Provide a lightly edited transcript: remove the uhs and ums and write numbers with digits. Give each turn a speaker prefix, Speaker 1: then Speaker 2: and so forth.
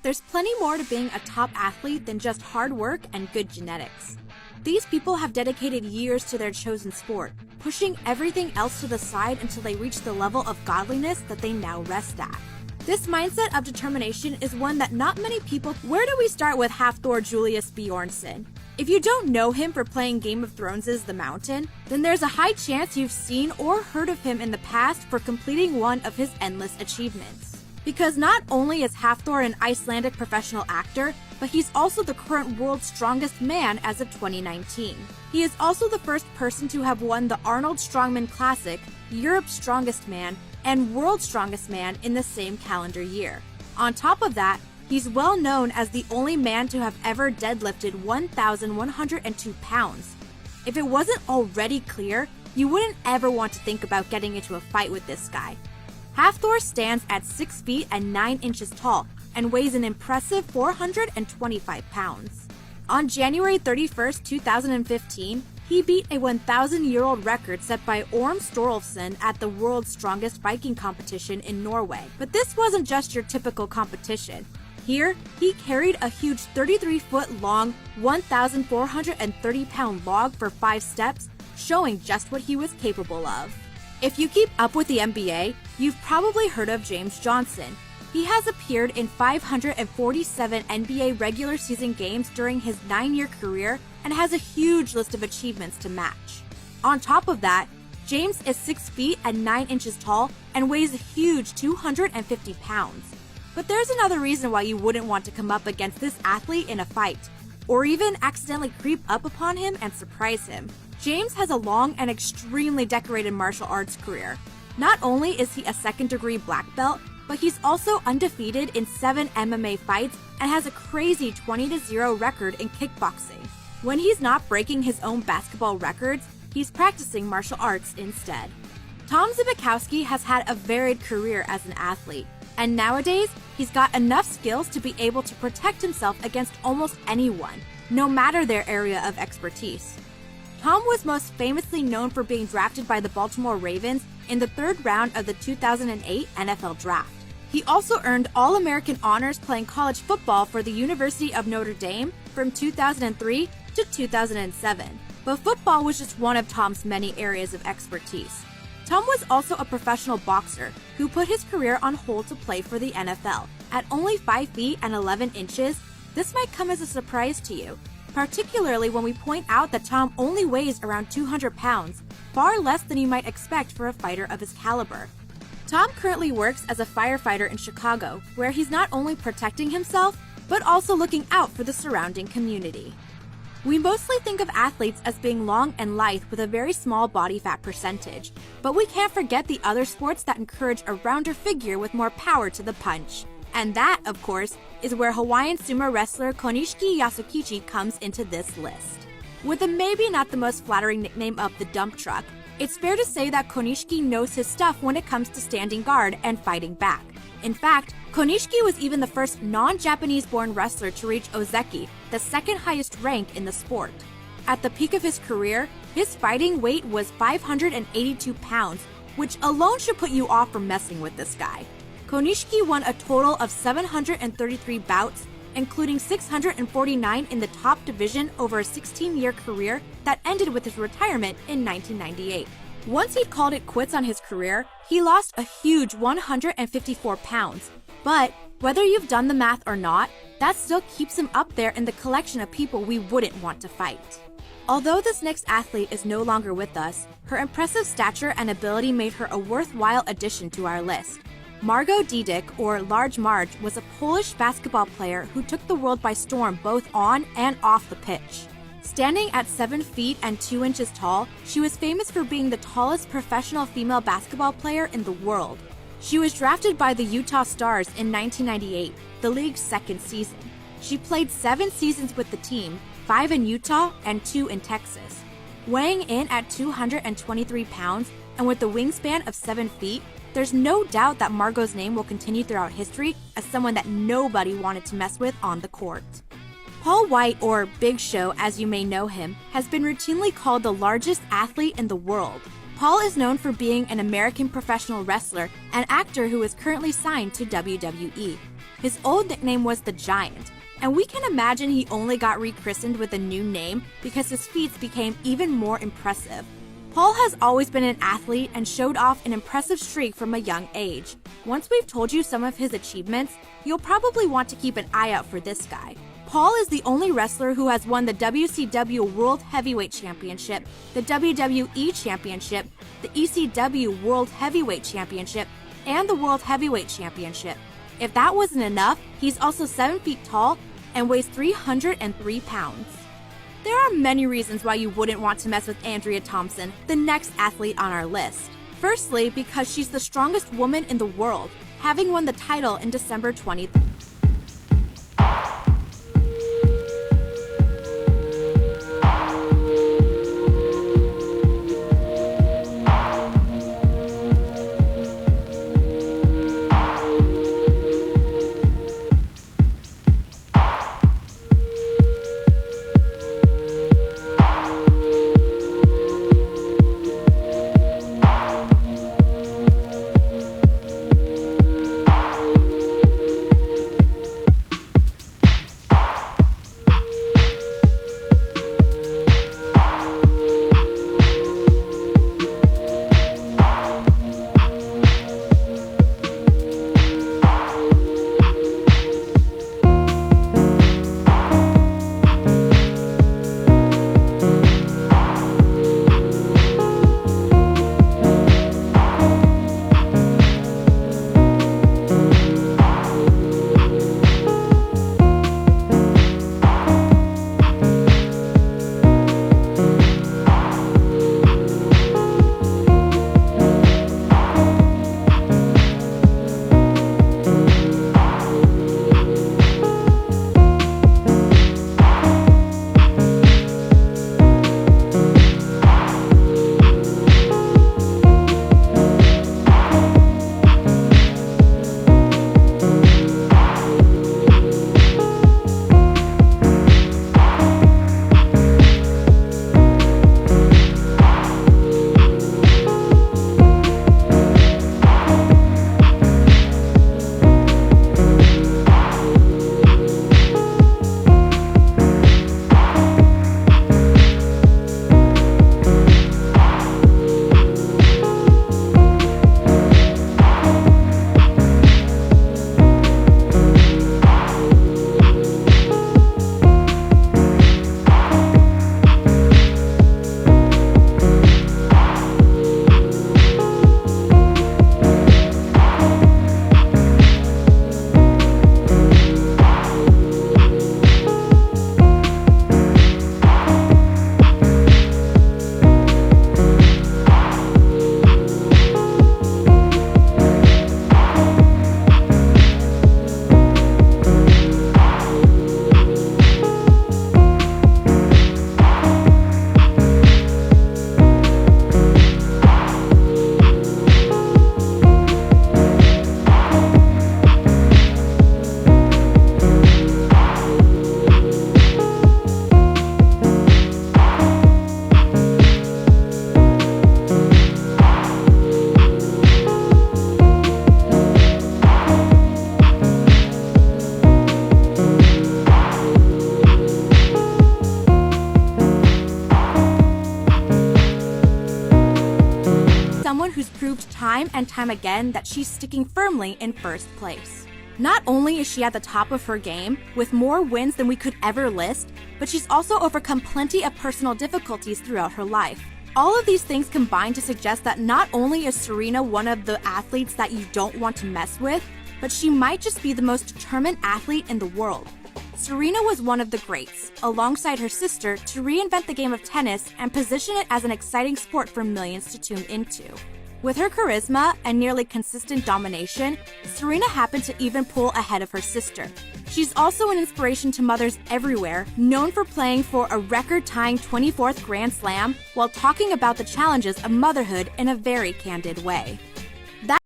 Speaker 1: There's plenty more to being a top athlete than just hard work and good genetics. These people have dedicated years to their chosen sport, pushing everything else to the side until they reach the level of godliness that they now rest at. This mindset of determination is one that not many people. Where do we start with Hafthor Julius Bjornsson? If you don't know him for playing Game of Thrones' The Mountain, then there's a high chance you've seen or heard of him in the past for completing one of his endless achievements. Because not only is Hafthor an Icelandic professional actor, but he's also the current world's strongest man as of 2019. He is also the first person to have won the Arnold Strongman Classic, Europe's Strongest Man, and World's Strongest Man in the same calendar year. On top of that, he's well known as the only man to have ever deadlifted 1,102 pounds. If it wasn't already clear, you wouldn't ever want to think about getting into a fight with this guy. Hafthor stands at 6 feet and 9 inches tall and weighs an impressive 425 pounds. On January 31st, 2015, he beat a 1,000-year-old record set by Orm Sturluson at the world's strongest Viking competition in Norway. But this wasn't just your typical competition. Here, he carried a huge 33-foot-long, 1,430-pound log for 5 steps, showing just what he was capable of. If you keep up with the NBA, you've probably heard of James Johnson. He has appeared in 547 NBA regular season games during his 9-year career and has a huge list of achievements to match. On top of that, James is 6 feet and 9 inches tall and weighs a huge 250 pounds. But there's another reason why you wouldn't want to come up against this athlete in a fight, or even accidentally creep up upon him and surprise him. James has a long and extremely decorated martial arts career. Not only is he a second-degree black belt, but he's also undefeated in 7 MMA fights and has a crazy 20-0 record in kickboxing. When he's not breaking his own basketball records, he's practicing martial arts instead. Tom Zbikowski has had a varied career as an athlete, and nowadays, he's got enough skills to be able to protect himself against almost anyone, no matter their area of expertise. Tom was most famously known for being drafted by the Baltimore Ravens in the 3rd round of the 2008 NFL Draft. He also earned All-American honors playing college football for the University of Notre Dame from 2003 to 2007. But football was just one of Tom's many areas of expertise. Tom was also a professional boxer who put his career on hold to play for the NFL. At only 5 feet and 11 inches, this might come as a surprise to you, particularly when we point out that Tom only weighs around 200 pounds, far less than you might expect for a fighter of his caliber. Tom currently works as a firefighter in Chicago, where he's not only protecting himself, but also looking out for the surrounding community. We mostly think of athletes as being long and lithe with a very small body fat percentage, but we can't forget the other sports that encourage a rounder figure with more power to the punch. And that, of course, is where Hawaiian sumo wrestler Konishiki Yasukichi comes into this list. With a maybe not the most flattering nickname of the dump truck, it's fair to say that Konishiki knows his stuff when it comes to standing guard and fighting back. In fact, Konishiki was even the first non-Japanese-born wrestler to reach Ozeki, the 2nd highest rank in the sport. At the peak of his career, his fighting weight was 582 pounds, which alone should put you off from messing with this guy. Konishiki won a total of 733 bouts, including 649 in the top division over a 16-year career that ended with his retirement in 1998. Once he'd called it quits on his career, he lost a huge 154 pounds. But whether you've done the math or not, that still keeps him up there in the collection of people we wouldn't want to fight. Although this next athlete is no longer with us, her impressive stature and ability made her a worthwhile addition to our list. Margot Diedick, or Large Marge, was a Polish basketball player who took the world by storm both on and off the pitch. Standing at 7 feet and 2 inches tall, she was famous for being the tallest professional female basketball player in the world. She was drafted by the Utah Stars in 1998, the league's 2nd season. She played 7 seasons with the team, 5 in Utah and 2 in Texas. Weighing in at 223 pounds and with a wingspan of 7 feet, there's no doubt that Margot's name will continue throughout history as someone that nobody wanted to mess with on the court. Paul White, or Big Show as you may know him, has been routinely called the largest athlete in the world. Paul is known for being an American professional wrestler and actor who is currently signed to WWE. His old nickname was the Giant, and we can imagine he only got rechristened with a new name because his feats became even more impressive. Paul has always been an athlete and showed off an impressive streak from a young age. Once we've told you some of his achievements, you'll probably want to keep an eye out for this guy. Paul is the only wrestler who has won the WCW World Heavyweight Championship, the WWE Championship, the ECW World Heavyweight Championship, and the World Heavyweight Championship. If that wasn't enough, he's also 7 feet tall and weighs 303 pounds. There are many reasons why you wouldn't want to mess with Andrea Thompson, the next athlete on our list. Firstly, because she's the strongest woman in the world, having won the title in December 20th. Time and time again that she's sticking firmly in first place. Not only is she at the top of her game, with more wins than we could ever list, but she's also overcome plenty of personal difficulties throughout her life. All of these things combine to suggest that not only is Serena one of the athletes that you don't want to mess with, but she might just be the most determined athlete in the world. Serena was one of the greats, alongside her sister, to reinvent the game of tennis and position it as an exciting sport for millions to tune into. With her charisma and nearly consistent domination, Serena happened to even pull ahead of her sister. She's also an inspiration to mothers everywhere, known for playing for a record-tying 24th Grand Slam while talking about the challenges of motherhood in a very candid way.